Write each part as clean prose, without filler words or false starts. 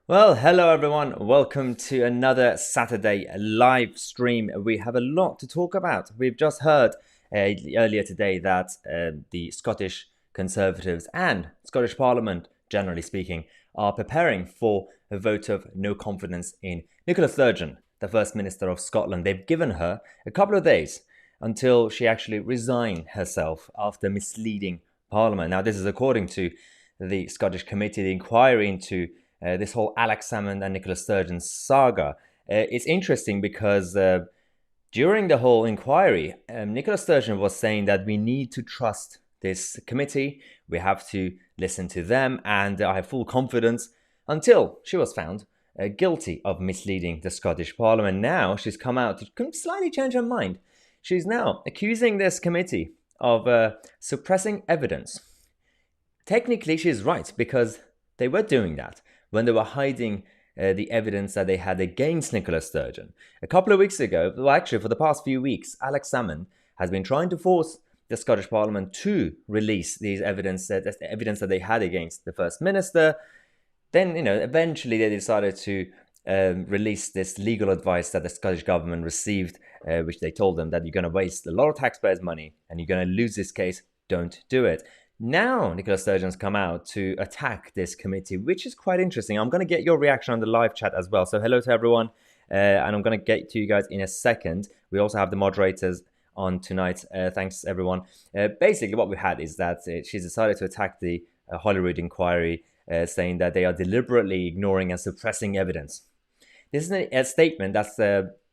Well, hello everyone. Welcome to another Saturday live stream. We have a lot to talk about. We've just heard earlier today that the Scottish Conservatives and Scottish Parliament, generally speaking, are preparing for a vote of no confidence in Nicola Sturgeon, the First Minister of Scotland. They've given her a couple of days until she actually resign herself after misleading Parliament. Now, this is according to the Scottish Committee, the inquiry into this whole Alex Salmond and Nicola Sturgeon saga. It's interesting because during the whole inquiry, Nicola Sturgeon was saying that we need to trust this committee, we have to listen to them, and I have full confidence until she was found guilty of misleading the Scottish Parliament. Now she's come out to slightly change her mind. She's now accusing this committee of suppressing evidence. Technically, she's right because they were doing that when they were hiding the evidence that they had against Nicola Sturgeon. A couple of weeks ago, well, actually for the past few weeks, Alex Salmond has been trying to force the Scottish Parliament to release these evidence that they had against the First Minister. Then, eventually they decided to release this legal advice that the Scottish government received, which they told them that you're going to waste a lot of taxpayers' money and you're going to lose this case. Don't do it. Now, Nicola Sturgeon's come out to attack this committee, which is quite interesting. I'm going to get your reaction on the live chat as well. So hello to everyone, and I'm going to get to you guys in a second. We also have the moderators on tonight. Thanks, everyone. Basically, what we had is that she's decided to attack the Holyrood inquiry, saying that they are deliberately ignoring and suppressing evidence. This is a statement that's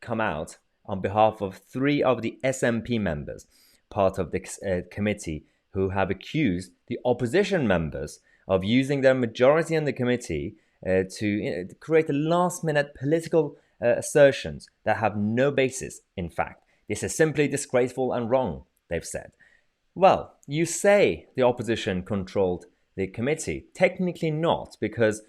come out on behalf of 3 of the SNP members, part of the committee, who have accused the opposition members of using their majority in the committee to create last-minute political assertions that have no basis in fact. This is simply disgraceful and wrong, they've said. Well, you say the opposition controlled the committee. Technically not, because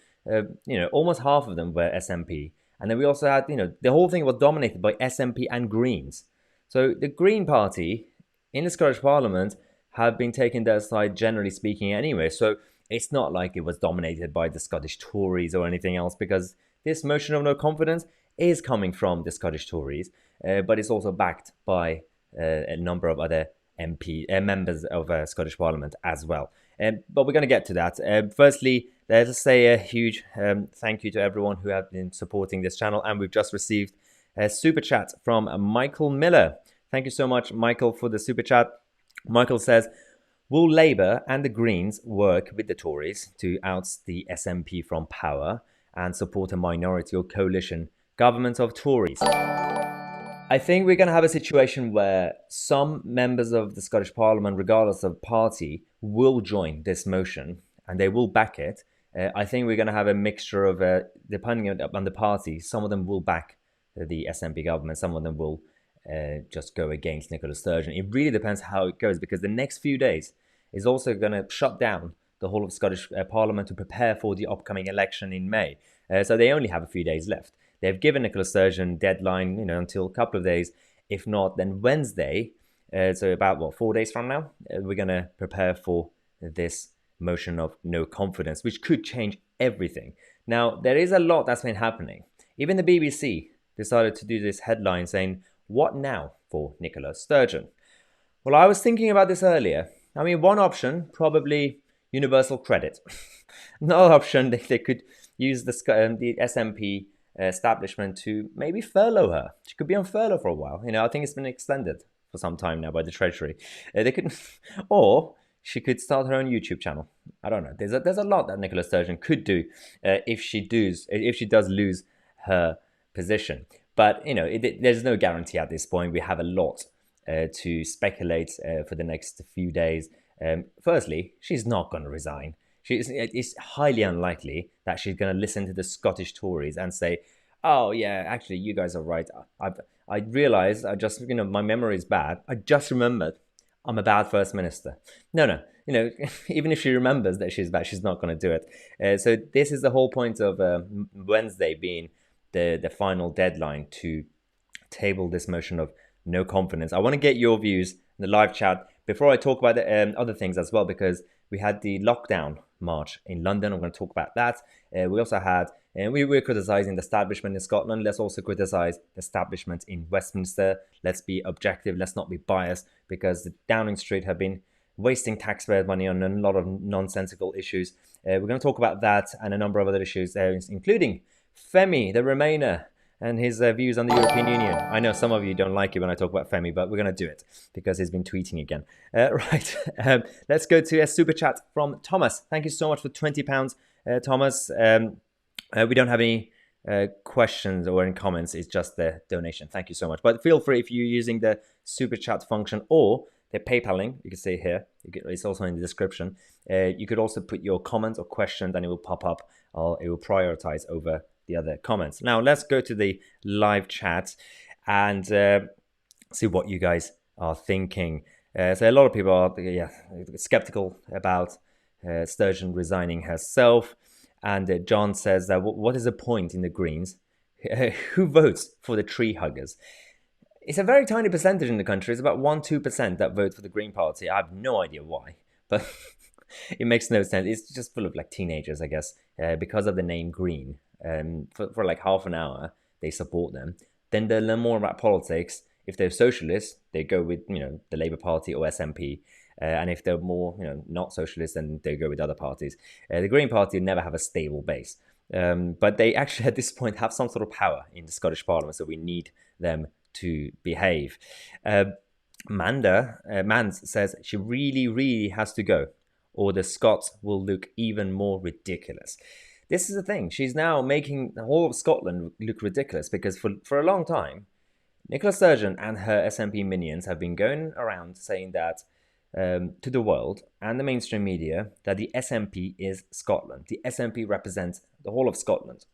almost half of them were SNP. And then we also had, the whole thing was dominated by SNP and Greens. So the Green Party in the Scottish Parliament have been taking their side, generally speaking, anyway. So it's not like it was dominated by the Scottish Tories or anything else, because this motion of no confidence is coming from the Scottish Tories, but it's also backed by a number of other members of Scottish Parliament as well. But we're going to get to that. Firstly, let's say a huge thank you to everyone who have been supporting this channel. And we've just received a super chat from Michael Miller. Thank you so much, Michael, for the super chat. Michael says, will Labour and the Greens work with the Tories to oust the SNP from power and support a minority or coalition government of Tories? I think we're going to have a situation where some members of the Scottish Parliament, regardless of party, will join this motion and they will back it. I think we're going to have a mixture of, depending on the party, some of them will back the SNP government, some of them will just go against Nicola Sturgeon. It really depends how it goes, because the next few days is also going to shut down the whole of Scottish Parliament to prepare for the upcoming election in May. So they only have a few days left. They've given Nicola Sturgeon deadline, until a couple of days. If not, then Wednesday, so about 4 days from now, we're going to prepare for this motion of no confidence, which could change everything. Now, there is a lot that's been happening. Even the BBC decided to do this headline saying, "What now for Nicola Sturgeon?" Well, I was thinking about this earlier. I mean, one option, probably universal credit. Another option, they could use the SNP establishment to maybe furlough her. She could be on furlough for a while. I think it's been extended for some time now by the Treasury. They could, or she could start her own YouTube channel. I don't know. There's a lot that Nicola Sturgeon could do if she does lose her position. But, there's no guarantee at this point. We have a lot to speculate for the next few days. Firstly, she's not going to resign. It's highly unlikely that she's going to listen to the Scottish Tories and say, "Oh, yeah, actually, you guys are right. I realized, my memory is bad. I just remembered I'm a bad First Minister." No. Even if she remembers that she's bad, she's not going to do it. So this is the whole point of Wednesday being the final deadline to table this motion of no confidence. I want to get your views in the live chat before I talk about the other things as well, because we had the lockdown march in London. I'm going to talk about that. We also had And we're criticising the establishment in Scotland. Let's also criticise the establishment in Westminster. Let's be objective. Let's not be biased, because the Downing Street have been wasting taxpayer money on a lot of nonsensical issues. We're going to talk about that and a number of other issues, including Femi, the Remainer, and his views on the European Union. I know some of you don't like it when I talk about Femi, but we're going to do it because he's been tweeting again. Right, let's go to a super chat from Thomas. Thank you so much for £20, Thomas. We don't have any questions or any comments. It's just the donation. Thank you so much. But feel free, if you're using the super chat function or the PayPal link, you can see here, it's also in the description. You could also put your comments or questions and it will pop up, or it will prioritize over the other comments. Now let's go to the live chat and see what you guys are thinking. So a lot of people are skeptical about Sturgeon resigning herself, and John says that what is the point in the Greens? Who votes for the tree huggers? It's a very tiny percentage in the country. It's about 1-2% that vote for the Green Party. I have no idea why, but it makes no sense. It's just full of like teenagers, I guess, because of the name Green. For like half an hour, they support them. Then they learn more about politics. If they're socialists, they go with the Labour Party or SNP. And if they're more not socialists, then they go with other parties. The Green Party never have a stable base. But they actually at this point have some sort of power in the Scottish Parliament, so we need them to behave. Mans says she really has to go, or the Scots will look even more ridiculous. This is the thing. She's now making the whole of Scotland look ridiculous, because for a long time, Nicola Sturgeon and her SNP minions have been going around saying that to the world and the mainstream media that the SNP is Scotland. The SNP represents the whole of Scotland.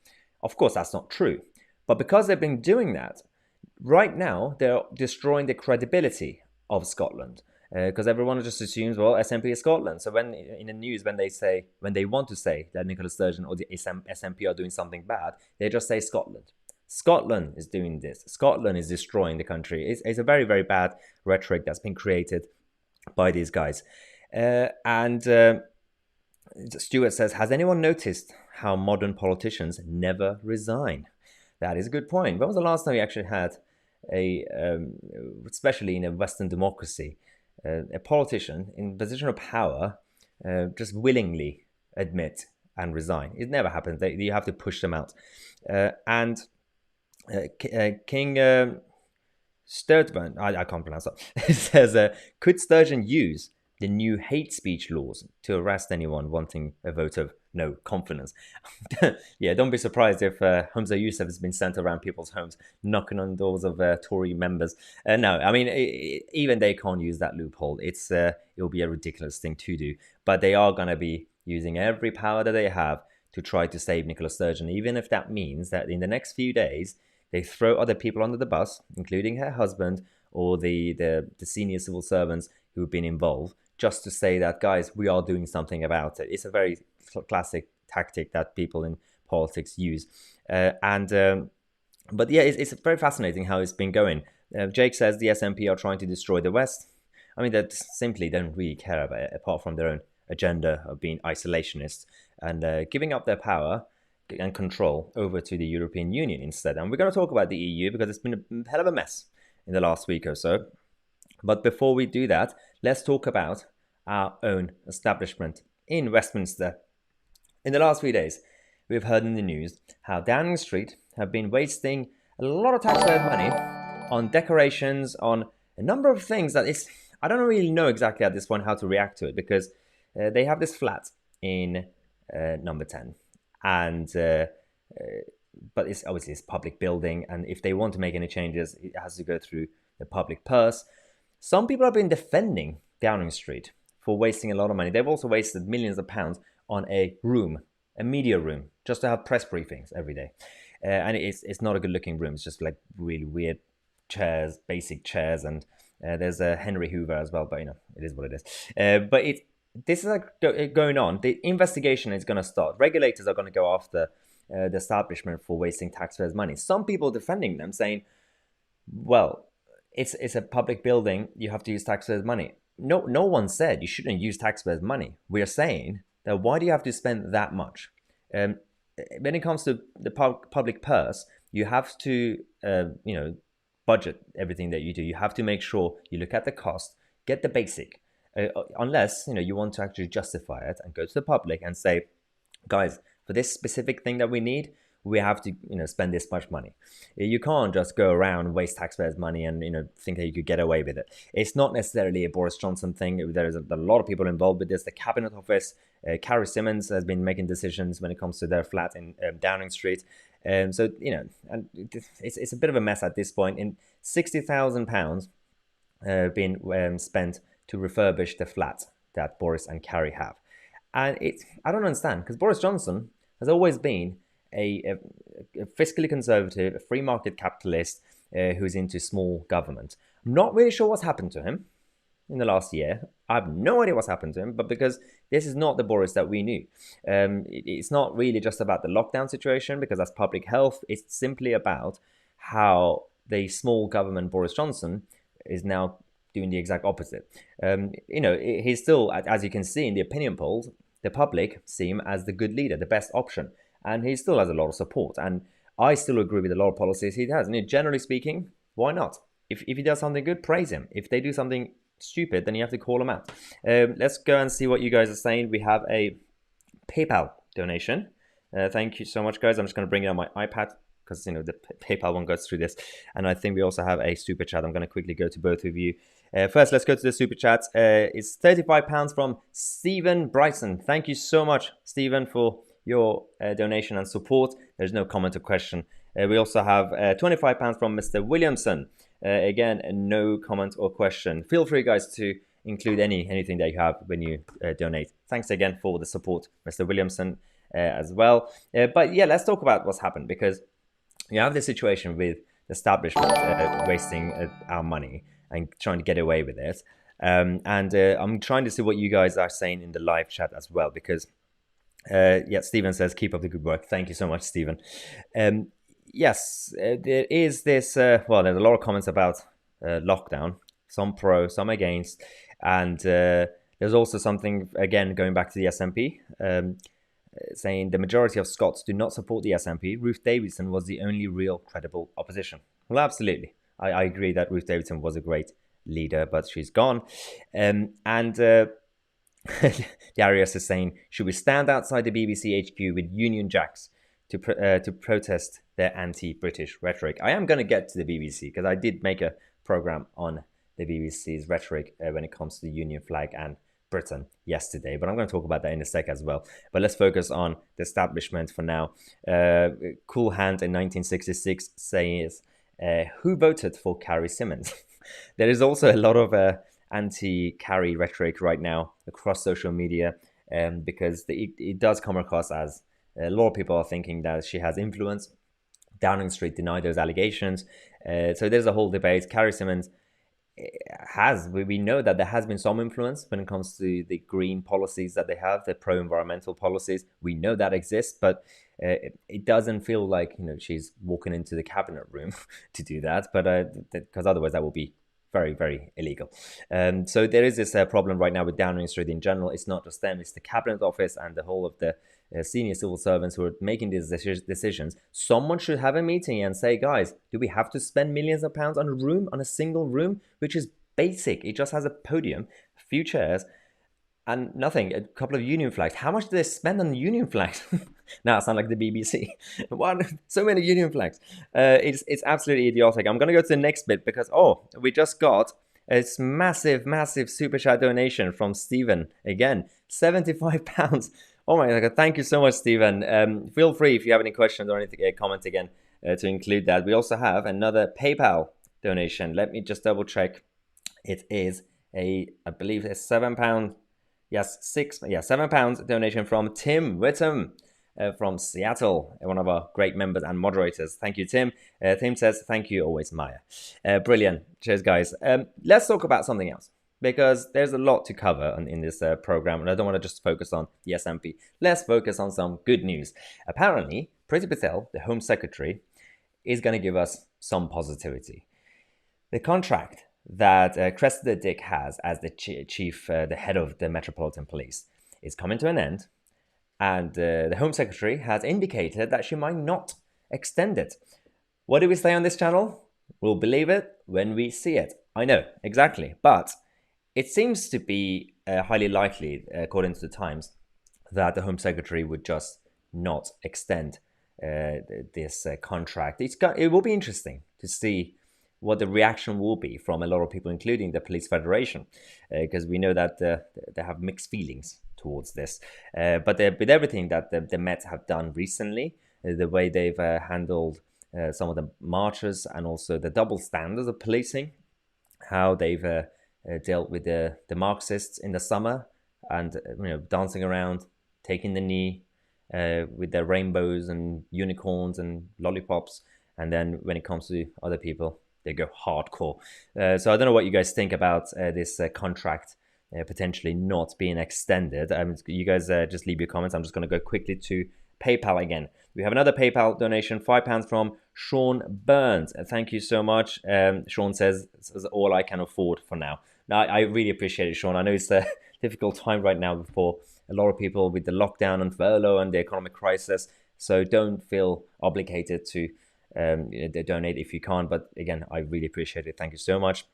Of course, that's not true. But because they've been doing that, right now, they're destroying the credibility of Scotland. Because everyone just assumes, well, SNP is Scotland. So when in the news, when they want to say that Nicola Sturgeon or the SNP are doing something bad, they just say Scotland. Scotland is doing this. Scotland is destroying the country. It's a very, very bad rhetoric that's been created by these guys. Stuart says, has anyone noticed how modern politicians never resign? That is a good point. When was the last time we actually had especially in a Western democracy, a politician in position of power just willingly admit and resign? It never happens. You have to push them out. King Sturgeon, I can't pronounce that, says, could Sturgeon use the new hate speech laws to arrest anyone wanting a vote of no confidence? Yeah, don't be surprised if Humza Yousaf has been sent around people's homes knocking on doors of Tory members. No, I mean, even they can't use that loophole. It'll be a ridiculous thing to do. But they are going to be using every power that they have to try to save Nicola Sturgeon, even if that means that in the next few days, they throw other people under the bus, including her husband or the senior civil servants who've been involved, just to say that, guys, we are doing something about it. It's a very classic tactic that people in politics use. But yeah, it's very fascinating how it's been going. Jake says the SNP are trying to destroy the West. I mean, they simply don't really care about it, apart from their own agenda of being isolationists and giving up their power and control over to the European Union instead. And we're going to talk about the EU because it's been a hell of a mess in the last week or so. But before we do that, let's talk about our own establishment in Westminster. In the last few days, we've heard in the news how Downing Street have been wasting a lot of taxpayers' money on decorations, on a number of things that I don't really know exactly at this point how to react to it, because they have this flat in number 10. But it's obviously a public building, and if they want to make any changes, it has to go through the public purse. Some people have been defending Downing Street for wasting a lot of money. They've also wasted millions of pounds on a media room, just to have press briefings every day. And it's not a good-looking room. It's just like really weird chairs, basic chairs, and there's a Henry Hoover as well. But it is what it is. But this is like going on. The investigation is going to start. Regulators are going to go after the establishment for wasting taxpayers' money. Some people defending them, saying, well, it's a public building, you have to use taxpayers' money. No one said you shouldn't use taxpayers' money. We're saying that why do you have to spend that much? when it comes to the public purse, you have to, budget everything that you do. You have to make sure you look at the cost, get the basic, unless you want to actually justify it and go to the public and say, guys, for this specific thing that we need, we have to spend this much money. You can't just go around and waste taxpayers' money and think that you could get away with it. It's not necessarily a Boris Johnson thing. There's a lot of people involved with this. The Cabinet Office, Carrie Simmons has been making decisions when it comes to their flat in Downing Street. And it's a bit of a mess at this point. In £60,000 been spent to refurbish the flat that Boris and Carrie have. And I don't understand, because Boris Johnson has always been a fiscally conservative, a free market capitalist who's into small government. I'm not really sure what's happened to him in the last year. I have no idea what's happened to him, but because this is not the Boris that we knew. It's not really just about the lockdown situation, because that's public health. It's simply about how the small government Boris Johnson is now doing the exact opposite. He's still, as you can see in the opinion polls, the public see him as the good leader, the best option. And he still has a lot of support. And I still agree with a lot of policies he has. And generally speaking, why not? If he does something good, praise him. If they do something stupid, then you have to call them out. Let's go and see what you guys are saying. We have a PayPal donation. Thank you so much, guys. I'm just going to bring it on my iPad because the PayPal one goes through this. And I think we also have a super chat. I'm going to quickly go to both of you. First, let's go to the super chat. It's £35 from Stephen Bryson. Thank you so much, Stephen, for your donation and support. There's no comment or question. We also have £25 from Mr. Williamson. Again, no comment or question. Feel free, guys, to include anything that you have when you donate. Thanks again for the support, Mr. Williamson, as well. But yeah, let's talk about what's happened, because you have this situation with the establishment wasting our money and trying to get away with it. I'm trying to see what you guys are saying in the live chat as well, because Stephen says, keep up the good work. Thank you so much, Stephen. Yes, there is this, there's a lot of comments about lockdown, some pro, some against. And there's also something, again, going back to the SNP, saying the majority of Scots do not support the SNP. Ruth Davidson was the only real credible opposition. Well, absolutely. I agree that Ruth Davidson was a great leader, but she's gone. Darius is saying, should we stand outside the BBC HQ with Union Jacks to protest their anti-British rhetoric? I am going to get to the BBC, because I did make a program on the BBC's rhetoric when it comes to the Union flag and Britain yesterday, but I'm going to talk about that in a sec as well. But let's focus on the establishment for now. Cool Hand in 1966 says, who voted for Carrie Simmons? There is also a lot of anti-Carrie rhetoric right now across social media, because it does come across as a lot of people are thinking that she has influence. Downing Street denied those allegations. So there's a whole debate. Carrie Simmons we know that there has been some influence when it comes to the green policies that they have, the pro-environmental policies. We know that exists, but it doesn't feel like she's walking into the cabinet room to do that, but because otherwise that will be very, very illegal. So there is this problem right now with Downing Street in general. It's not just them, it's the Cabinet Office and the whole of the senior civil servants who are making these decisions. Someone should have a meeting and say, guys, do we have to spend millions of pounds on a single room, which is basic? It just has a podium, a few chairs, and nothing, a couple of Union flags. How much do they spend on Union flags? Now I sound like the BBC. What? So many Union flags. It's absolutely idiotic. I'm going to go to the next bit because, we just got a massive, massive super chat donation from Stephen. Again, £75. Oh my God, thank you so much, Stephen. Feel free if you have any questions or anything, comment again to include that. We also have another PayPal donation. Let me just double check. It is I believe it's £7. Yes, £7 donation from Tim Whittam from Seattle, one of our great members and moderators. Thank you, Tim. Tim says, thank you always, Maya. Brilliant. Cheers, guys. Let's talk about something else, because there's a lot to cover in this program, and I don't want to just focus on the SNP. Let's focus on some good news. Apparently, Priti Patel, the Home Secretary, is going to give us some positivity. The contract that Cressida Dick has as the chief, the head of the Metropolitan Police, is coming to an end. And the Home Secretary has indicated that she might not extend it. What do we say on this channel? We'll believe it when we see it. I know, exactly. But it seems to be highly likely, according to the Times, that the Home Secretary would just not extend this contract. It will be interesting to see what the reaction will be from a lot of people, including the Police Federation, because we know that they have mixed feelings towards this. But with everything that the Met have done recently, the way they've handled some of the marches and also the double standards of policing, how they've dealt with the Marxists in the summer and dancing around, taking the knee with their rainbows and unicorns and lollipops, and then when it comes to other people, they go hardcore. So I don't know what you guys think about this contract potentially not being extended. You guys just leave your comments. I'm just going to go quickly to PayPal again. We have another PayPal donation, £5 from Sean Burns. Thank you so much. Sean says, "This is all I can afford for now." Now, I really appreciate it, Sean. I know it's a difficult time right now for a lot of people with the lockdown and furlough and the economic crisis. So don't feel obligated to donate if you can't. But again, I really appreciate it. Thank you so much.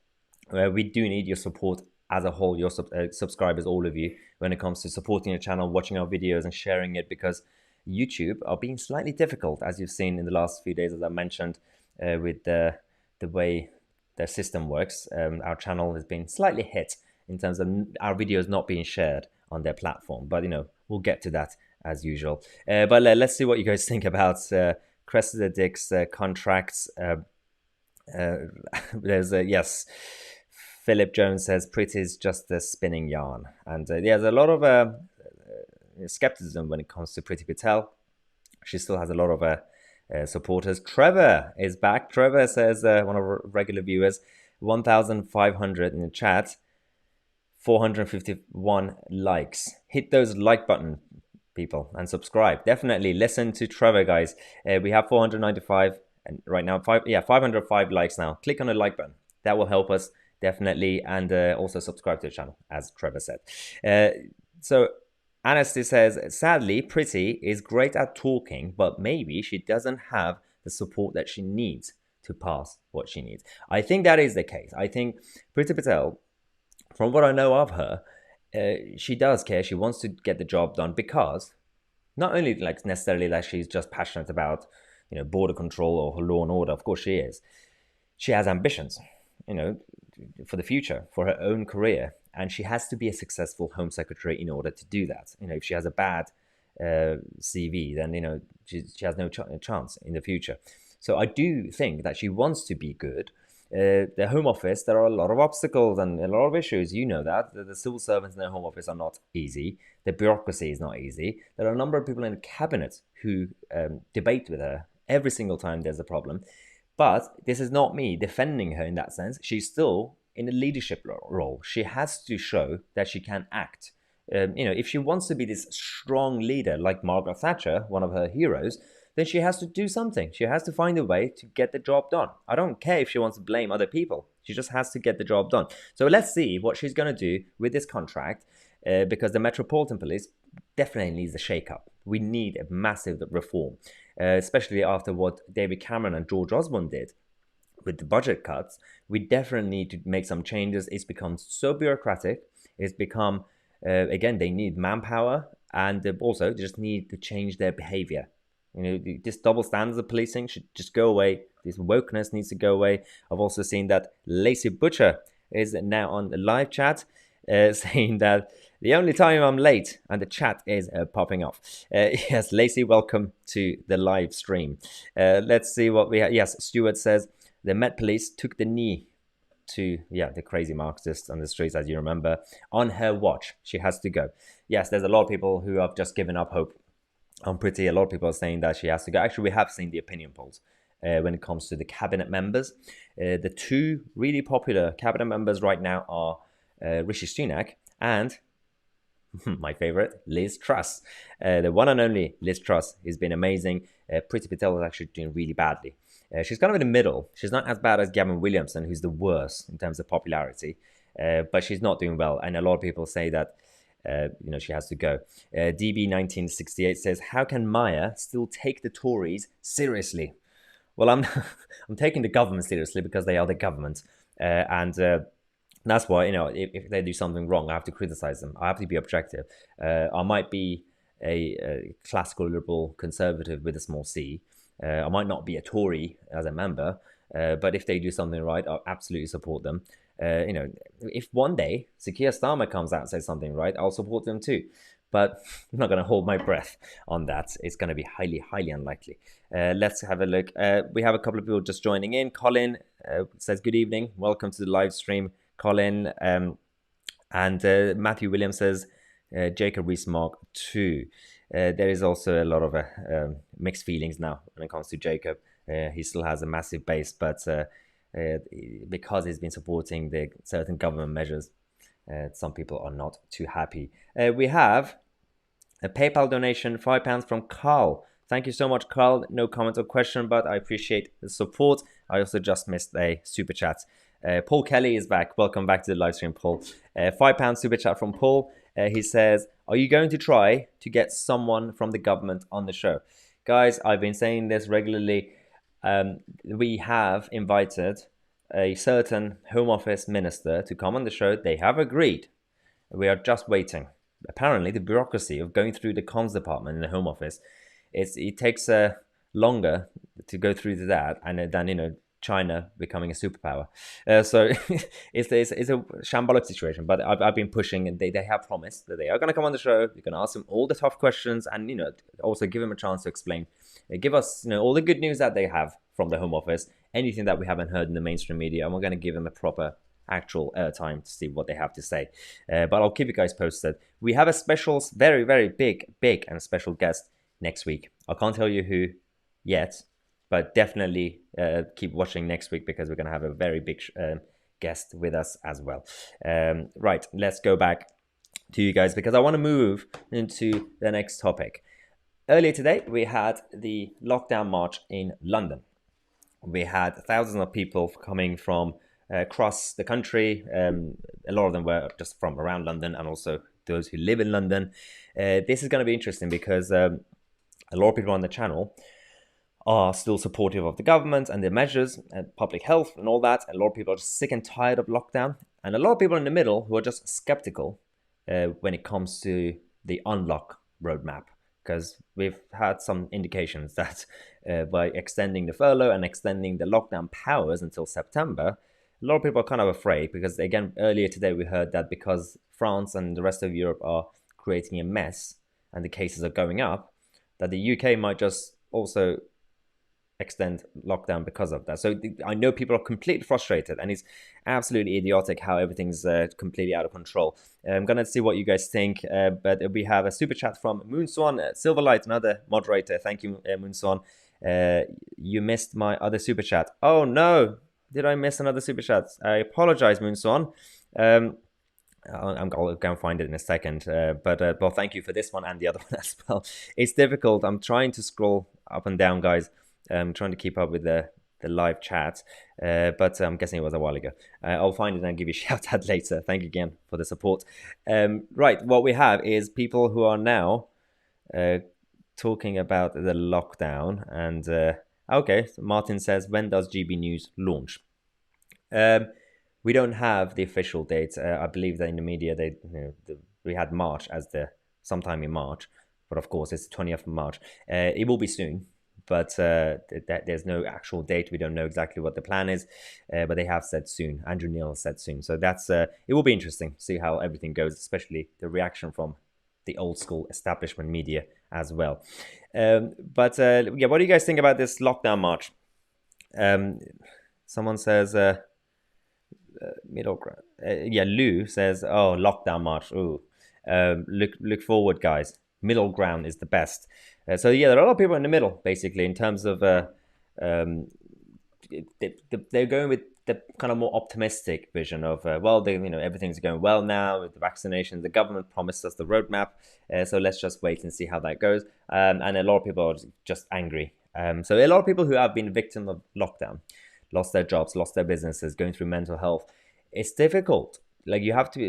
We do need your support as a whole, your subscribers, all of you, when it comes to supporting the channel, watching our videos and sharing it, because YouTube are being slightly difficult, as you've seen in the last few days, as I mentioned, with the way their system works. Our channel has been slightly hit in terms of our videos not being shared on their platform. But, we'll get to that as usual. But let's see what you guys think about Cressida Dick's contracts. There's yes. Philip Jones says Pretty's just a spinning yarn. And there's a lot of skepticism when it comes to Priti Patel. She still has a lot of supporters. Trevor is back. Trevor says, one of our regular viewers, 1,500 in the chat, 451 likes. Hit those like button, people, and subscribe. Definitely listen to Trevor, guys. We have 495 and right now 505 likes now. Click on the like button. That will help us definitely, and also subscribe to the channel, as Trevor said. So Anasty says, sadly, Priti is great at talking, but maybe she doesn't have the support that she needs to pass what she needs. I think that is the case. I think Priti Patel, from what I know of her, she does care. She wants to get the job done, because not only like necessarily that she's just passionate about border control or law and order. Of course she is. She has ambitions, for the future, for her own career, and she has to be a successful Home Secretary in order to do that. If she has a bad CV, then she has no chance in the future. So I do think that she wants to be good. The Home Office, there are a lot of obstacles and a lot of issues. You know that the civil servants in the Home Office are not easy. The bureaucracy is not easy. There are a number of people in the cabinet who debate with her every single time there's a problem. But this is not me defending her in that sense. She's still in a leadership role. She has to show that she can act. If she wants to be this strong leader like Margaret Thatcher, one of her heroes, then she has to do something. She has to find a way to get the job done. I don't care if she wants to blame other people. She just has to get the job done. So let's see what she's going to do with this contract, because the Metropolitan Police definitely needs a shake-up. We need a massive reform, especially after what David Cameron and George Osborne did with the budget cuts. We definitely need to make some changes. It's become so bureaucratic. It's become, again, they need manpower, and also they just need to change their behavior. This double standards of policing should just go away. This wokeness needs to go away. I've also seen that Lacey Butcher is now on the live chat, saying that the only time I'm late, and the chat is popping off. Yes, Lacey, welcome to the live stream. Let's see what we have. Yes, Stuart says the Met Police took the knee to the crazy Marxists on the streets, as you remember, on her watch. She has to go. Yes, there's a lot of people who have just given up hope on Priti. A lot of people are saying that she has to go. Actually, we have seen the opinion polls when it comes to the cabinet members. The two really popular cabinet members right now are Rishi Sunak and my favorite, Liz Truss. The one and only Liz Truss has been amazing. Priti Patel is actually doing really badly. She's kind of in the middle. She's not as bad as Gavin Williamson, who's the worst in terms of popularity, but she's not doing well. And a lot of people say that she has to go. DB1968 says, how can Maya still take the Tories seriously? Well, I'm I'm taking the government seriously because they are the government, and that's why, if they do something wrong, I have to criticize them. I have to be objective. I might be a classical liberal conservative with a small c. I might not be a Tory as a member, but if they do something right, I'll absolutely support them. If one day Sakir Starmer comes out and says something right, I'll support them too. But I'm not going to hold my breath on that. It's going to be highly, highly unlikely. Let's have a look. We have a couple of people just joining in. Colin says, good evening. Welcome to the live stream, Colin. And Matthew Williams says, Jacob Rees-Mogg 2. There is also a lot of mixed feelings now when it comes to Jacob. He still has a massive base, but because he's been supporting the certain government measures, some people are not too happy. We have a PayPal donation, £5 from Carl. Thank you so much, Carl. No comment or question, but I appreciate the support. I also just missed a super chat. Paul Kelly is back. Welcome back to the live stream, Paul. £5 super chat from Paul. He says, are you going to try to get someone from the government on the show? Guys, I've been saying this regularly. We have invited a certain Home Office minister to come on the show. They have agreed. We are just waiting. Apparently, the bureaucracy of going through the comms department in the Home Office, it takes longer to go through that than China becoming a superpower. So it's a shambolic situation. But I've been pushing, and they have promised that they are going to come on the show. You're going to ask them all the tough questions, and also give them a chance to explain. Give us all the good news that they have from the Home Office, anything that we haven't heard in the mainstream media, and we're going to give them a proper actual airtime to see what they have to say. But I'll keep you guys posted. We have a special, very, very big and special guest next week. I can't tell you who yet, but definitely keep watching next week, because we're going to have a very big guest with us as well. Right, let's go back to you guys, because I want to move into the next topic. Earlier today, we had the lockdown march in London. We had thousands of people coming from across the country. A lot of them were just from around London, and also those who live in London. This is going to be interesting, because a lot of people on the channel are still supportive of the government and their measures and public health and all that. A lot of people are just sick and tired of lockdown. And a lot of people in the middle who are just skeptical when it comes to the unlock roadmap. Because we've had some indications that by extending the furlough and extending the lockdown powers until September, a lot of people are kind of afraid, because again, earlier today we heard that because France and the rest of Europe are creating a mess and the cases are going up, that the UK might just also extend lockdown because of that. So I know people are completely frustrated, and it's absolutely idiotic how everything's completely out of control. I'm gonna see what you guys think, but we have a super chat from MOONSWAN, SILVERLIGHT, another moderator. Thank you, MOONSWAN. You missed my other super chat. Oh no, did I miss another super chat? I apologize, MOONSWAN. I'll go and find it in a second, but well, thank you for this one and the other one as well. It's difficult. I'm trying to scroll up and down, guys. I'm trying to keep up with the live chat, but I'm guessing it was a while ago. I'll find it and give you a shout out later. Thank you again for the support. Right, what we have is people who are now talking about the lockdown. And okay, so Martin says, when does GB News launch? We don't have the official date. I believe that in the media we had March as sometime in March, but of course it's the 20th of March. It will be soon. But there's no actual date. We don't know exactly what the plan is, but they have said soon. Andrew Neil said soon. So that's it will be interesting to see how everything goes, especially the reaction from the old school establishment media as well. Yeah, what do you guys think about this lockdown march? Someone says, middle ground. Yeah, Lou says, oh, lockdown march. Ooh, look forward, guys. Middle ground is the best. So yeah, there are a lot of people in the middle, basically, in terms of they're going with the kind of more optimistic vision of everything's going well now with the vaccination. The government promised us the roadmap, so let's just wait and see how that goes. And a lot of people are just angry. So a lot of people who have been victims of lockdown, lost their jobs, lost their businesses, going through mental health. It's difficult like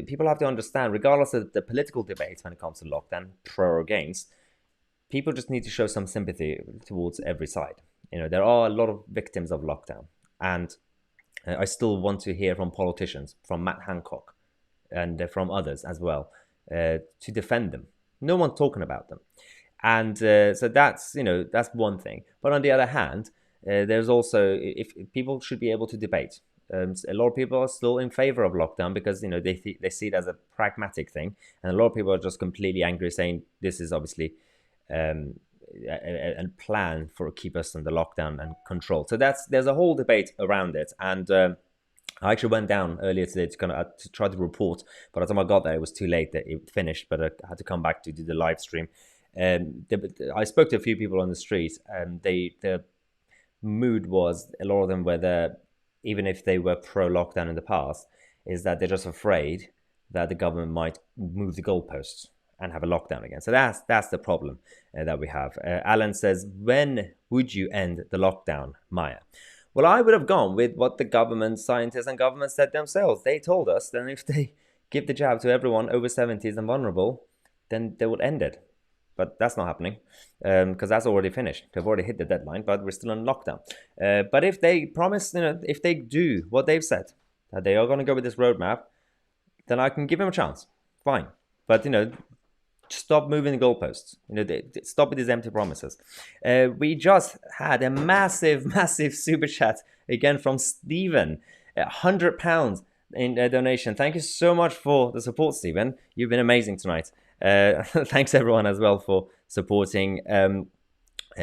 people have to understand, regardless of the political debates when it comes to lockdown, pro or against, people just need to show some sympathy towards every side. There are a lot of victims of lockdown, and I still want to hear from politicians, from Matt Hancock, and from others as well, to defend them. No one's talking about them, and so that's one thing. But on the other hand, there's also, if people should be able to debate. A lot of people are still in favor of lockdown because they see it as a pragmatic thing, and a lot of people are just completely angry, saying this is obviously a plan for keep us under lockdown and control. So there's a whole debate around it, and I actually went down earlier today to try to report, but by the time I got there, it was too late that it finished. But I had to come back to do the live stream. I spoke to a few people on the street, and the mood was, a lot of them were there, even if they were pro-lockdown in the past, is that they're just afraid that the government might move the goalposts and have a lockdown again. So that's the problem that we have. Alan says, when would you end the lockdown, Maya? Well, I would have gone with what the government, scientists and government said themselves. They told us that if they give the jab to everyone over 70s and vulnerable, then they would end it. But that's not happening because that's already finished. They've already hit the deadline, but we're still on lockdown. But if they promise, if they do what they've said, that they are going to go with this roadmap, then I can give them a chance. Fine. But, stop moving the goalposts. Stop with these empty promises. We just had a massive, massive super chat again from Stephen. £100 in a donation. Thank you so much for the support, Stephen. You've been amazing tonight. Thanks everyone as well for supporting.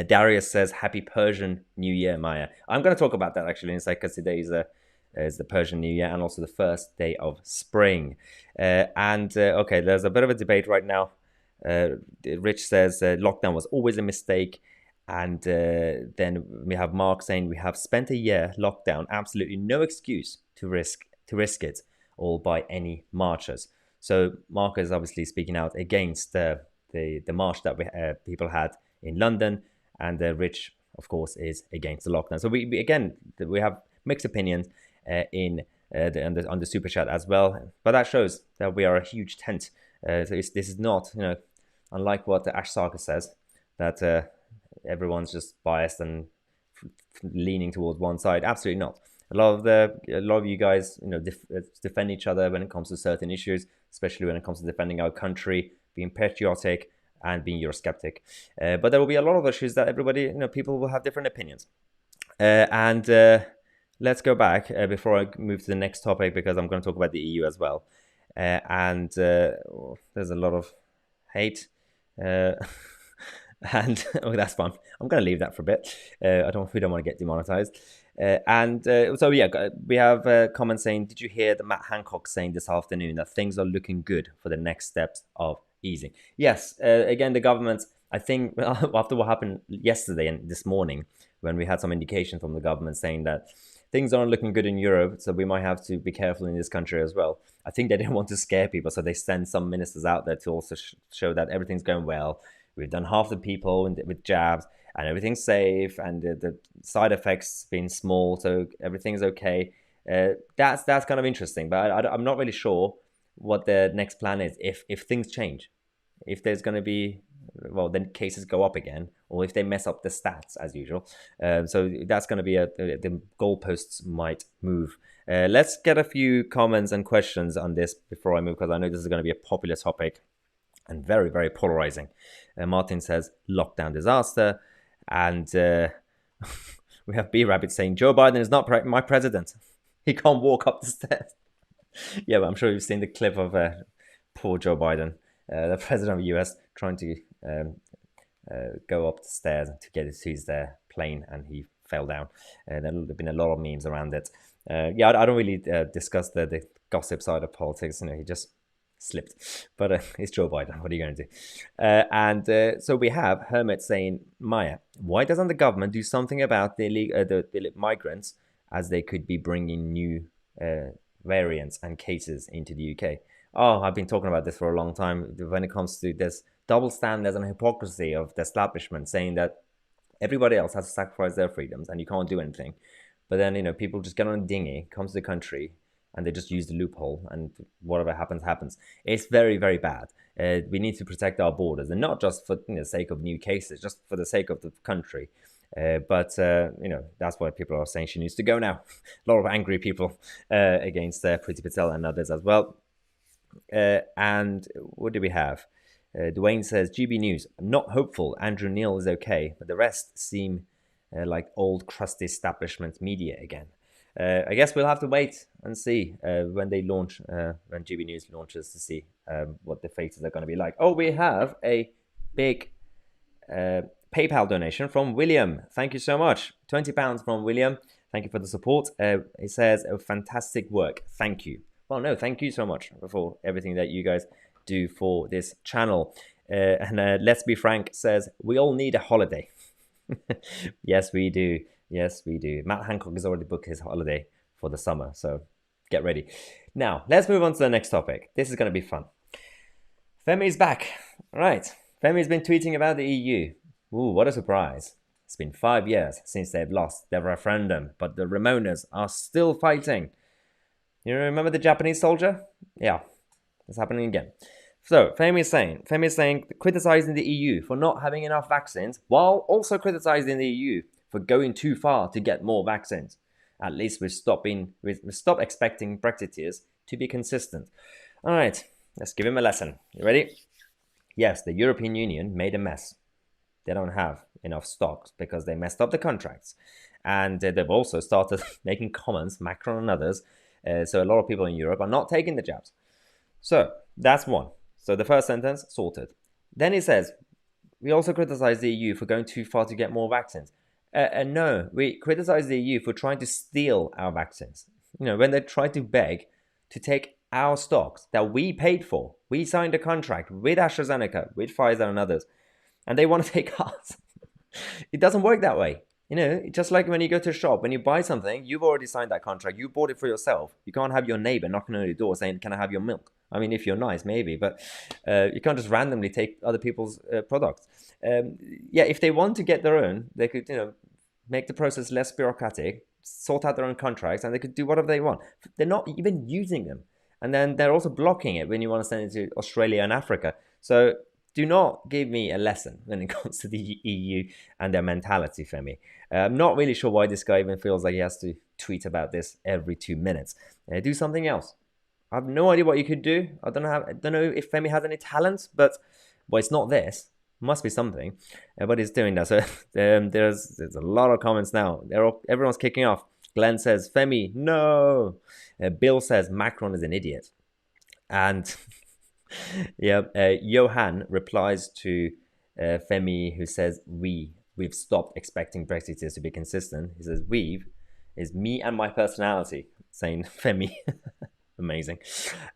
Darius says, Happy Persian New Year, Maya. I'm going to talk about that actually in a second, because today is the Persian New Year and also the first day of spring. Okay, there's a bit of a debate right now. Rich says lockdown was always a mistake, and then we have Mark saying, we have spent a year locked down, absolutely no excuse to risk it all by any marchers. So Mark is obviously speaking out against the march that people had in London, and Rich, of course, is against the lockdown. So we have mixed opinions on the super chat as well, but that shows that we are a huge tent. So this is not, unlike what Ash Sarkar says, that everyone's just biased and leaning towards one side. Absolutely not. A lot of you guys, defend each other when it comes to certain issues, especially when it comes to defending our country, being patriotic and being Eurosceptic. But there will be a lot of issues that everybody, people will have different opinions. Let's go back before I move to the next topic, because I'm going to talk about the EU as well. There's a lot of hate. And that's fun. I'm going to leave that for a bit. We don't want to get demonetized. So we have comments saying, did you hear that Matt Hancock saying this afternoon that things are looking good for the next steps of easing? Yes. Again, the government, I think after what happened yesterday and this morning, when we had some indication from the government saying that things aren't looking good in Europe, so we might have to be careful in this country as well. I think they didn't want to scare people, so they send some ministers out there to also show that everything's going well. We've done half the people with jabs, and everything's safe, and the side effects been small, so everything's okay. That's kind of interesting, but I'm not really sure what the next plan is if things change. If there's going to be, then cases go up again, or if they mess up the stats as usual. So that's going to be the goalposts might move. Let's get a few comments and questions on this before I move, because I know this is going to be a popular topic and very, very polarizing. Martin says, lockdown disaster. And we have B-Rabbit saying, Joe Biden is not my president. He can't walk up the stairs. Yeah, but I'm sure you've seen the clip of poor Joe Biden, the president of the US, trying to go up the stairs to get to his plane, and he fell down. There have been a lot of memes around it. I don't really discuss the gossip side of politics. He just slipped. But it's Joe Biden. What are you going to do? So we have Hermit saying, Maya, why doesn't the government do something about the migrants, as they could be bringing new variants and cases into the UK? Oh, I've been talking about this for a long time when it comes to this double standards and hypocrisy of the establishment, saying that everybody else has to sacrifice their freedoms and you can't do anything. But then, people just get on a dinghy, comes to the country, and they just use the loophole, and whatever happens, happens. It's very, very bad. We need to protect our borders, and not just for the sake of new cases, just for the sake of the country. But that's why people are saying she needs to go now. A lot of angry people against Priti Patel and others as well. And what do we have? Dwayne says, GB News, I'm not hopeful. Andrew Neil is okay, but the rest seem like old crusty establishment media again. I guess we'll have to wait and see when they launch, when GB News launches, to see what the faces are going to be like. Oh, we have a big PayPal donation from William. Thank you so much. £20 from William. Thank you for the support. He says, fantastic work. Thank you. Well, no, thank you so much for everything that you guys do for this channel. And Let's Be Frank says, we all need a holiday. Yes, we do. Yes, we do. Matt Hancock has already booked his holiday for the summer, so get ready. Now, let's move on to the next topic. This is going to be fun. Femi's back. All right. Femi's been tweeting about the EU. Ooh, what a surprise. It's been 5 years since they've lost their referendum, but the Ramonas are still fighting. You remember the Japanese soldier? Yeah, it's happening again. So, Femi is saying, criticizing the EU for not having enough vaccines, while also criticizing the EU for going too far to get more vaccines. At least we stop expecting Brexiteers to be consistent. All right, let's give him a lesson. You ready? Yes, the European Union made a mess. They don't have enough stocks because they messed up the contracts. And they've also started making comments, Macron and others. So a lot of people in Europe are not taking the jabs. So that's one. So the first sentence, sorted. Then he says, we also criticize the EU for going too far to get more vaccines. No, we criticize the EU for trying to steal our vaccines. When they try to beg to take our stocks that we paid for. We signed a contract with AstraZeneca, with Pfizer and others, and they want to take us. It doesn't work that way. Just like when you go to a shop, when you buy something, you've already signed that contract. You bought it for yourself. You can't have your neighbor knocking on your door saying, can I have your milk? I mean, if you're nice, maybe, but you can't just randomly take other people's products. If they want to get their own, they could, make the process less bureaucratic, sort out their own contracts, and they could do whatever they want. They're not even using them. And then they're also blocking it when you want to send it to Australia and Africa. So do not give me a lesson when it comes to the EU and their mentality, Femi. I'm not really sure why this guy even feels like he has to tweet about this every 2 minutes. Do something else. I have no idea what you could do. I don't know if Femi has any talent, but it's not this. Must be something. But he's doing that. So there's a lot of comments now. Everyone's kicking off. Glenn says, Femi, no. Bill says, Macron is an idiot. And Johan replies to Femi, who says, we've stopped expecting Brexiteers to be consistent. He says, we've is me and my personality, saying Femi. Amazing.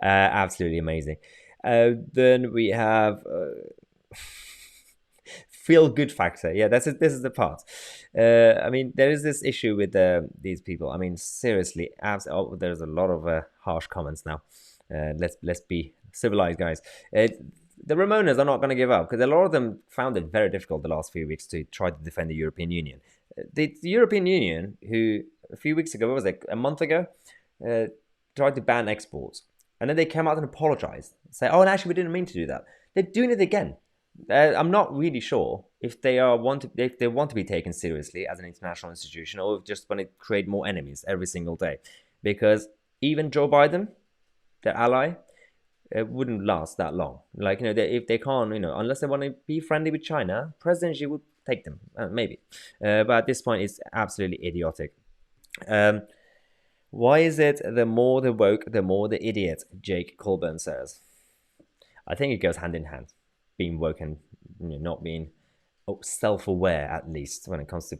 Absolutely amazing. Then we have feel good factor. Yeah, this is the part. I mean, there is this issue with these people. I mean, seriously, there's a lot of harsh comments now. Let's be civilized, guys. The Ramonas are not going to give up because a lot of them found it very difficult the last few weeks to try to defend the European Union. The European Union, who a few weeks ago, what was it, a month ago, tried to ban exports. And then they came out and apologized. Say, oh, and actually, we didn't mean to do that. They're doing it again. I'm not really sure if they want to be taken seriously as an international institution or just want to create more enemies every single day. Because even Joe Biden, their ally, wouldn't last that long. Like, if they can't, unless they want to be friendly with China, President Xi would take them, maybe. But at this point, it's absolutely idiotic. Why is it the more the woke, the more the idiot? Jake Colburn says. I think it goes hand in hand. Being woke and not being self-aware, at least when it comes to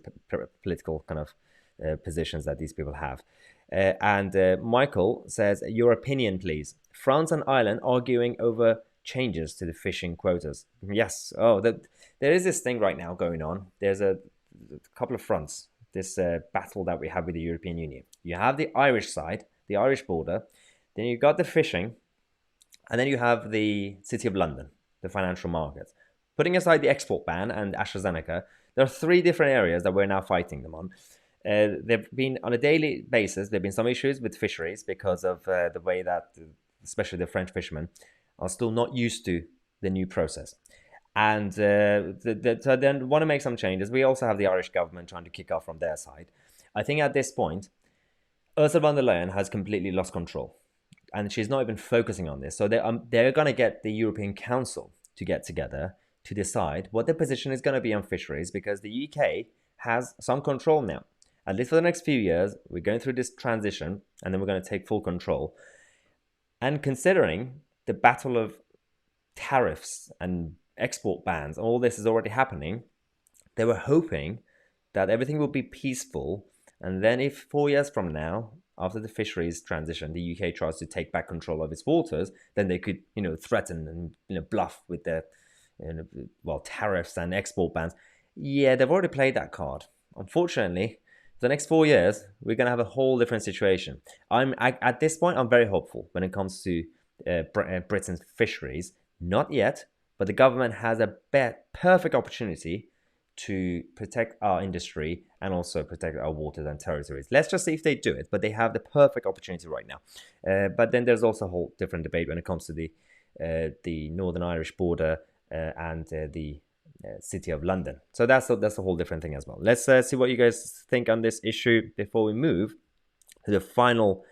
political kind of positions that these people have. And Michael says, your opinion, please. France and Ireland arguing over changes to the fishing quotas. Yes. Oh, there is this thing right now going on. There's a couple of fronts. This battle that we have with the European Union. You have the Irish side, the Irish border. Then you've got the fishing. And then you have the City of London, the financial markets. Putting aside the export ban and AstraZeneca, there are 3 different areas that we're now fighting them on. There've been on a daily basis. There've been some issues with fisheries because of the way that, especially the French fishermen, are still not used to the new process, and so then want to make some changes. We also have the Irish government trying to kick off from their side. I think at this point, Ursula von der Leyen has completely lost control, and she's not even focusing on this. So they're going to get the European Council to get together to decide what the position is going to be on fisheries, because the UK has some control now. At least for the next few years, we're going through this transition, and then we're going to take full control. And considering the battle of tariffs and export bans, all this is already happening, they were hoping that everything will be peaceful. And then if 4 years from now, after the fisheries transition, the UK tries to take back control of its waters, then they could, threaten and, bluff with their, tariffs and export bans. Yeah, they've already played that card. Unfortunately, the next 4 years, we're going to have a whole different situation. At this point, I'm very hopeful when it comes to Britain's fisheries. Not yet, but the government has a perfect opportunity to protect our industry and also protect our waters and territories. Let's just see if they do it, but they have the perfect opportunity right now. But then there's also a whole different debate when it comes to the Northern Irish border and the City of London. So that's a whole different thing as well. Let's see what you guys think on this issue before we move to the final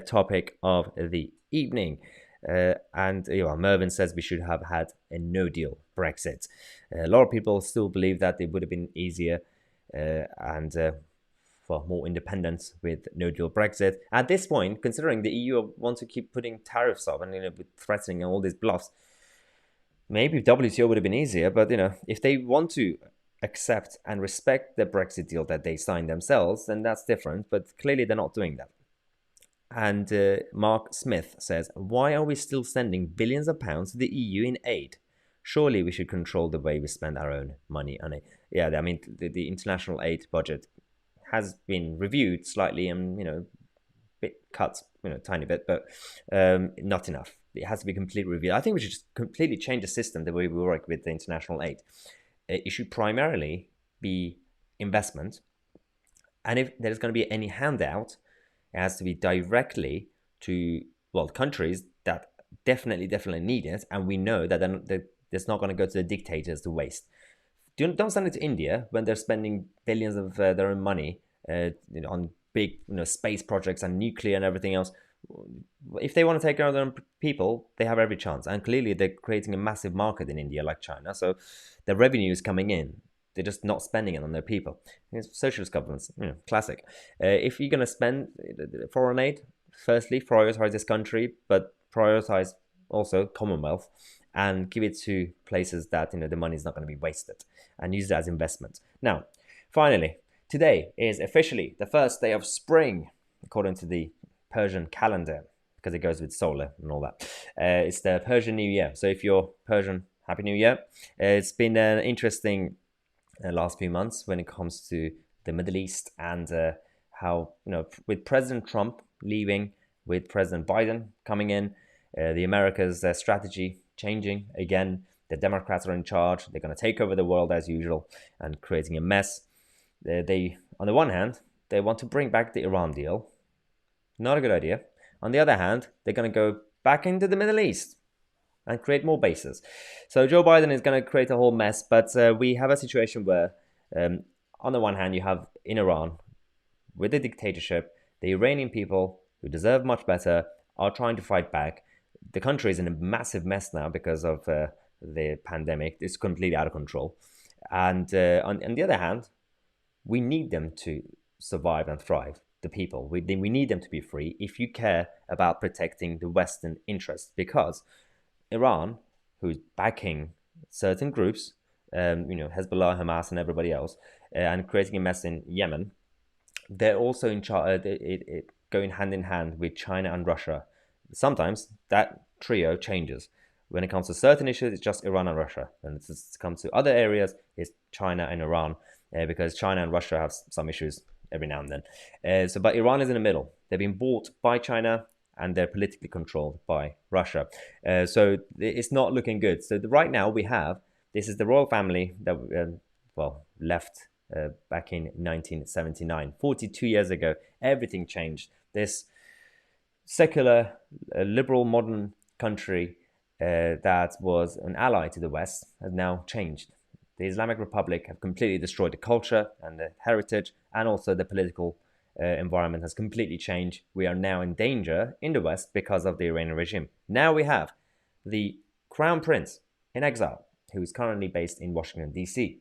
topic of the evening. And Mervyn says we should have had a no-deal Brexit. A lot of people still believe that it would have been easier and more independence with no-deal Brexit. At this point, considering the EU wants to keep putting tariffs up and with threatening and all these bluffs, maybe WTO would have been easier. But if they want to accept and respect the Brexit deal that they signed themselves, then that's different. But clearly, they're not doing that. And Mark Smith says, why are we still sending billions of pounds to the EU in aid? Surely we should control the way we spend our own money on it. Yeah, I mean, the international aid budget has been reviewed slightly and, bit cut, tiny bit, but not enough. It has to be completely reviewed. I think we should just completely change the system, the way we work with the international aid. It should primarily be investment. And if there's going to be any handout, it has to be directly to, countries that definitely need it. And we know that it's not going to go to the dictators to waste. Don't send it to India when they're spending billions of their own money on big space projects and nuclear and everything else. If they want to take care of their own people, they have every chance. And clearly they're creating a massive market in India like China. So the revenue is coming in. They're just not spending it on their people. It's socialist governments, classic. If you're going to spend foreign aid, firstly, prioritize this country, but prioritize also Commonwealth and give it to places that the money is not going to be wasted and use it as investment. Now, finally, today is officially the first day of spring, according to the Persian calendar, because it goes with solar and all that. It's the Persian New Year. So if you're Persian, Happy New Year. It's been an interesting last few months when it comes to the Middle East and how, with President Trump leaving, with President Biden coming in, the America's strategy changing again. The Democrats are in charge. They're going to take over the world as usual and creating a mess. They, on the one hand, they want to bring back the Iran deal. Not a good idea. On the other hand, they're going to go back into the Middle East and create more bases. So Joe Biden is going to create a whole mess, but we have a situation where, on the one hand, you have in Iran, with the dictatorship, the Iranian people, who deserve much better, are trying to fight back. The country is in a massive mess now because of the pandemic. It's completely out of control. And on the other hand, we need them to survive and thrive, the people. We need them to be free if you care about protecting the Western interests, because Iran, who's backing certain groups, Hezbollah, Hamas, and everybody else, and creating a mess in Yemen, they're also in charge, going hand in hand with China and Russia. Sometimes that trio changes. When it comes to certain issues, it's just Iran and Russia. And when it comes to other areas, it's China and Iran, because China and Russia have some issues every now and then. But Iran is in the middle. They've been bought by China, and they're politically controlled by Russia. So it's not looking good. So right now this is the royal family that left back in 1979. 42 years ago, everything changed. This secular, liberal, modern country that was an ally to the West has now changed. The Islamic Republic have completely destroyed the culture and the heritage, and also the political environment has completely changed. We are now in danger in the West because of the Iranian regime. Now we have the Crown Prince in exile, who is currently based in Washington, D.C.,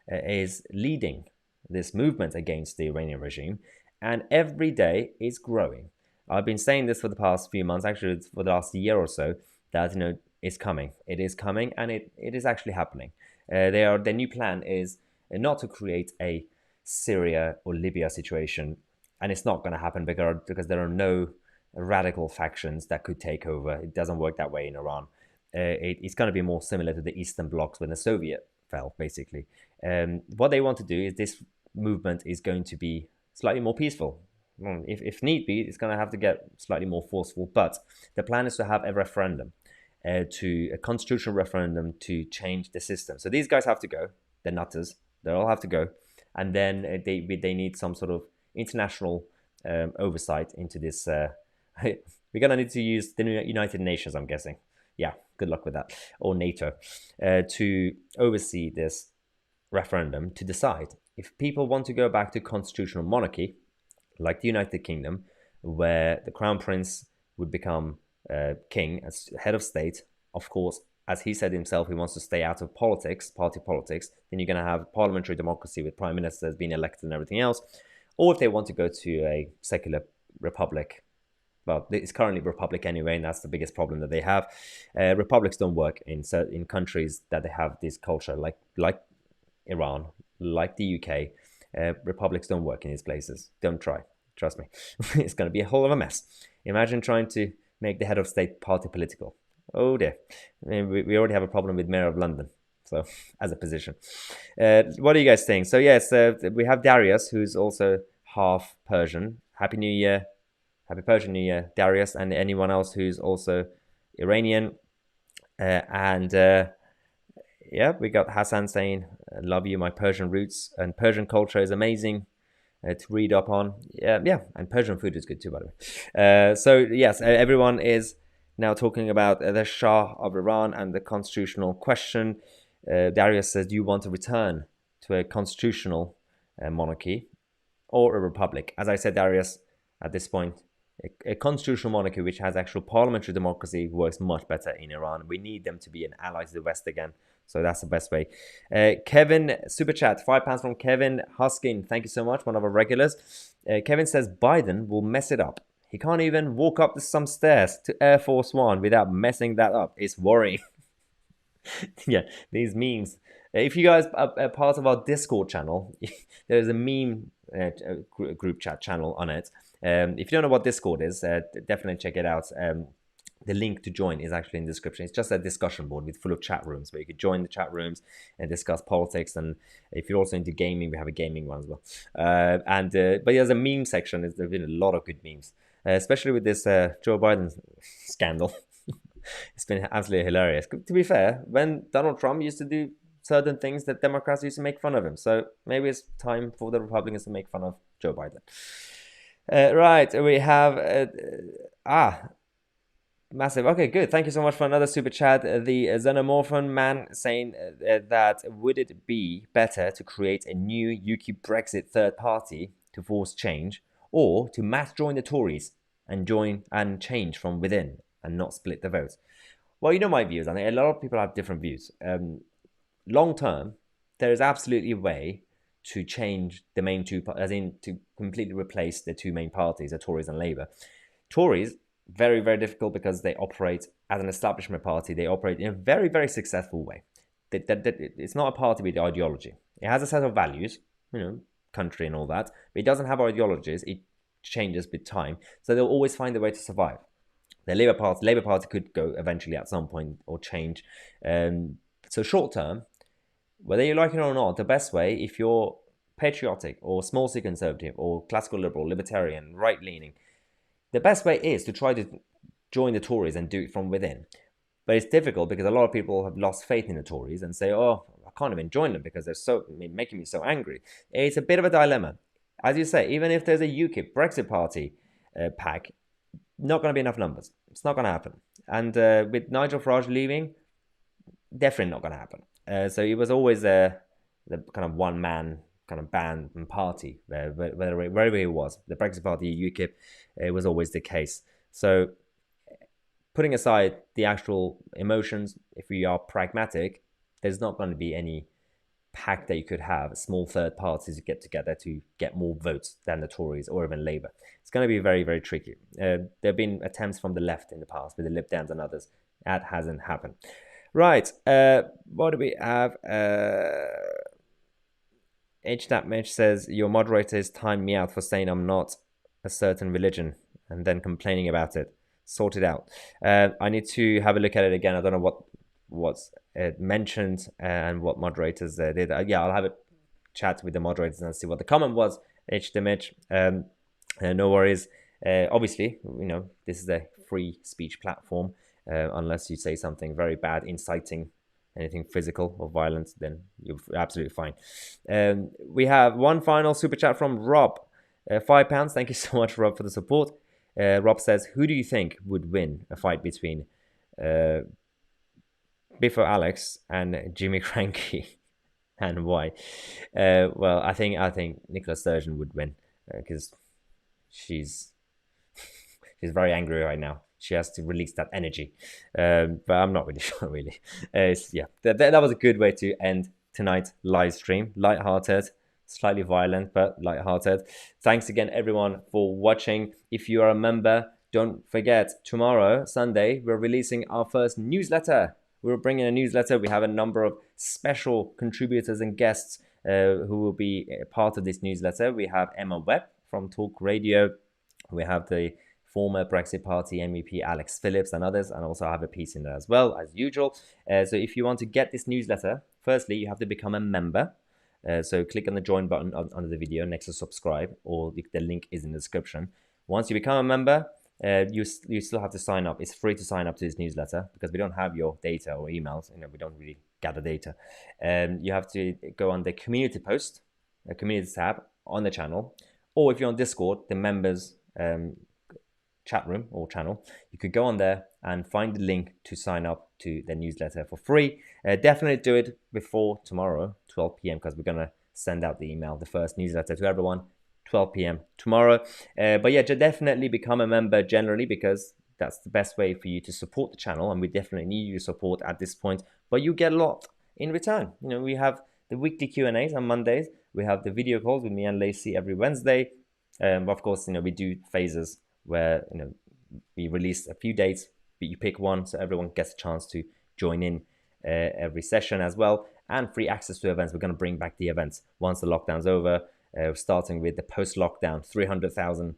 is leading this movement against the Iranian regime, and every day is growing. I've been saying this for the past few months, actually for the last year or so, that it's coming. It is coming, and it is actually happening. Their new plan is not to create a Syria or Libya situation, and it's not going to happen because there are no radical factions that could take over. It doesn't work that way in Iran. It's going to be more similar to the Eastern blocs when the Soviet fell, basically. What they want to do is this movement is going to be slightly more peaceful. If need be, it's going to have to get slightly more forceful, but the plan is to have a referendum, a constitutional referendum to change the system. So these guys have to go. They're nutters. They all have to go. And then they need some sort of international oversight into this. We're going to need to use the United Nations, I'm guessing. Yeah, good luck with that. Or NATO, to oversee this referendum to decide if people want to go back to constitutional monarchy, like the United Kingdom, where the Crown Prince would become king as head of state. Of course, as he said himself, he wants to stay out of politics, party politics. Then you're going to have parliamentary democracy with prime ministers being elected and everything else. Or if they want to go to a secular republic, well, it's currently republic anyway, and that's the biggest problem that they have. Republics don't work in countries that they have this culture, like Iran, like the UK. Republics don't work in these places. Don't try. Trust me. It's going to be a whole of a mess. Imagine trying to make the head of state party political. Oh dear. I mean, we already have a problem with Mayor of London, so as a position. What do you guys think? So yes, we have Darius, who's also half Persian. Happy New Year. Happy Persian New Year, Darius, and anyone else who's also Iranian. Yeah, we got Hassan saying, love you, my Persian roots. And Persian culture is amazing to read up on. Yeah, and Persian food is good too, by the way. So yes, everyone is now talking about the Shah of Iran and the constitutional question. Darius says, do you want to return to a constitutional monarchy or a republic? As I said, Darius, at this point, a constitutional monarchy which has actual parliamentary democracy works much better in Iran. We need them to be an ally to the West again. So that's the best way. Kevin, super chat, £5 from Kevin Huskin. Thank you so much, one of our regulars. Kevin says Biden will mess it up. He can't even walk up some stairs to Air Force One without messing that up. It's worrying. Yeah, these memes. If you guys are part of our Discord channel, there's a meme group chat channel on it. If you don't know what Discord is, definitely check it out. The link to join is actually in the description. It's just a discussion board full of chat rooms where you could join the chat rooms and discuss politics. And if you're also into gaming, we have a gaming one as well. But there's a meme section. There's been a lot of good memes, especially with this Joe Biden scandal. It's been absolutely hilarious. To be fair, when Donald Trump used to do certain things, that Democrats used to make fun of him. So maybe it's time for the Republicans to make fun of Joe Biden. Right, we have massive. Okay, good. Thank you so much for another super chat. The Xenomorphan man saying that would it be better to create a new UKIP Brexit third party to force change, or to mass join the Tories and join and change from within and not split the vote? Well, you know my views. I think a lot of people have different views. Long term, there is absolutely a way to change the main two, as in to completely replace the two main parties, the Tories and Labour. Tories, very, very difficult because they operate as an establishment party. They operate in a very, very successful way. It's not a party with ideology. It has a set of values, country and all that, but it doesn't have ideologies. It changes with time. So they'll always find a way to survive. The Labour Party could go eventually at some point or change. So short term, whether you like it or not, the best way, if you're patriotic or small c conservative or classical liberal, libertarian, right-leaning, the best way is to try to join the Tories and do it from within. But it's difficult because a lot of people have lost faith in the Tories and say, oh, I can't even join them because they're so making me so angry. It's a bit of a dilemma. As you say, even if there's a UKIP Brexit Party pack, not going to be enough numbers. It's not going to happen. And with Nigel Farage leaving, definitely not going to happen. So it was always the kind of one man kind of band and party, wherever it was. The Brexit Party, UKIP, it was always the case. So putting aside the actual emotions, if we are pragmatic, there's not going to be any pact that you could have, small third parties to get together to get more votes than the Tories or even Labour. It's going to be very, very tricky. There have been attempts from the left in the past with the Lib Dems and others. That hasn't happened. Right, what do we have? H.Mitch says, your moderator has timed me out for saying I'm not a certain religion and then complaining about it. Sort it out. I need to have a look at it again. I don't know what's mentioned and what moderators did. Yeah, I'll have a chat with the moderators and see what the comment was. H.Mitch, no worries. Obviously, this is a free speech platform. Unless you say something very bad, inciting anything physical or violent, then you're absolutely fine. We have one final super chat from Rob, £5. Thank you so much, Rob, for the support. Rob says, who do you think would win a fight between Biffo Alex and Jimmy Cranky, and why? Well, I think Nicola Sturgeon would win because she's very angry right now. She has to release that energy, but I'm not really sure. Really, yeah, that was a good way to end tonight's live stream. Light-hearted, slightly violent, but light-hearted. Thanks again, everyone, for watching. If you are a member, don't forget, tomorrow, Sunday, we're releasing our first newsletter. We're bringing a newsletter. We have a number of special contributors and guests who will be part of this newsletter. We have Emma Webb from Talk Radio. We have the former Brexit Party MEP Alex Phillips and others, and also I have a piece in there as well, as usual. So if you want to get this newsletter, firstly, you have to become a member. So click on the join button under the video next to subscribe, or the link is in the description. Once you become a member, you still have to sign up. It's free to sign up to this newsletter because we don't have your data or emails. We don't really gather data. You have to go on the community post, a community tab on the channel, or if you're on Discord, the members chat room or channel, you could go on there and find the link to sign up to the newsletter for free. Definitely do it before tomorrow, 12 p.m. because we're going to send out the email, the first newsletter to everyone, 12 p.m. tomorrow. But yeah, definitely become a member generally because that's the best way for you to support the channel, and we definitely need your support at this point. But you get a lot in return. We have the weekly Q&As on Mondays. We have the video calls with me and Lacey every Wednesday. Of course, we do phases where we release a few dates, but you pick one so everyone gets a chance to join in every session as well, and free access to events. We're going to bring back the events once the lockdown's over, starting with the post-lockdown 300,000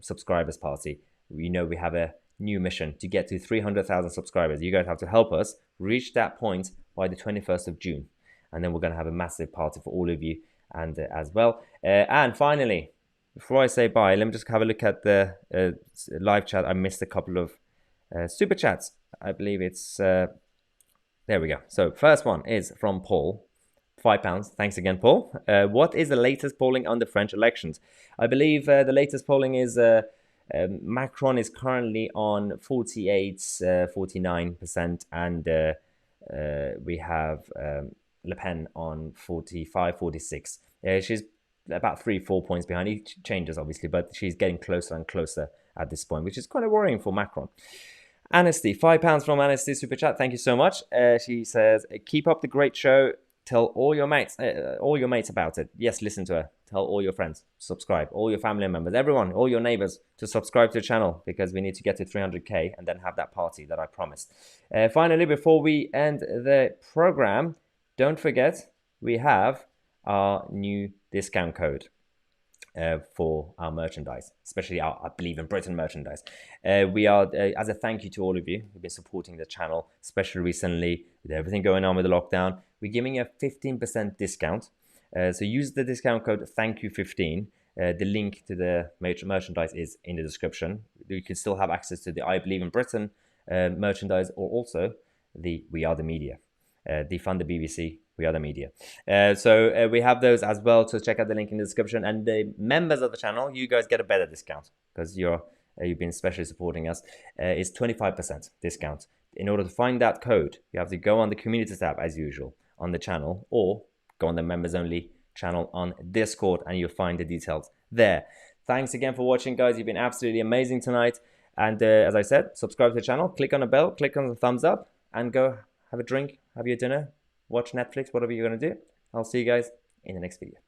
subscribers party. We have a new mission to get to 300,000 subscribers. You guys have to help us reach that point by the 21st of June, and then we're going to have a massive party for all of you and as well. And finally, before I say bye, let me just have a look at the live chat. I missed a couple of super chats. I believe it's... there we go. So first one is from Paul, £5. Thanks again, Paul. What is the latest polling on the French elections? I believe the latest polling is Macron is currently on 48, 49%, and we have Le Pen on 45, 46. She's about 3-4 points behind. Each changes obviously, but she's getting closer and closer at this point, which is kind of worrying for Macron. Anasty, £5 from Anasty super chat. Thank you so much. She says, "Keep up the great show. Tell all your mates about it." Yes, listen to her. Tell all your friends. Subscribe. All your family members, everyone, all your neighbors to subscribe to the channel because we need to get to 300k and then have that party that I promised. Finally, before we end the program, don't forget we have our new discount code for our merchandise, especially our I Believe in Britain merchandise. We are, as a thank you to all of you who've been supporting the channel, especially recently with everything going on with the lockdown, we're giving a 15% discount. So use the discount code THANKYOU15. The link to the merchandise is in the description. You can still have access to the I Believe in Britain merchandise, or also the We Are the Media. defund the BBC. We are the media. So we have those as well. So check out the link in the description. And the members of the channel, you guys get a better discount because you've been specially supporting us. It's 25% discount. In order to find that code, you have to go on the community tab as usual on the channel, or go on the members only channel on Discord, and you'll find the details there. Thanks again for watching, guys. You've been absolutely amazing tonight. And as I said, subscribe to the channel, click on the bell, click on the thumbs up, and go have a drink, have your dinner, watch Netflix, whatever you're going to do. I'll see you guys in the next video.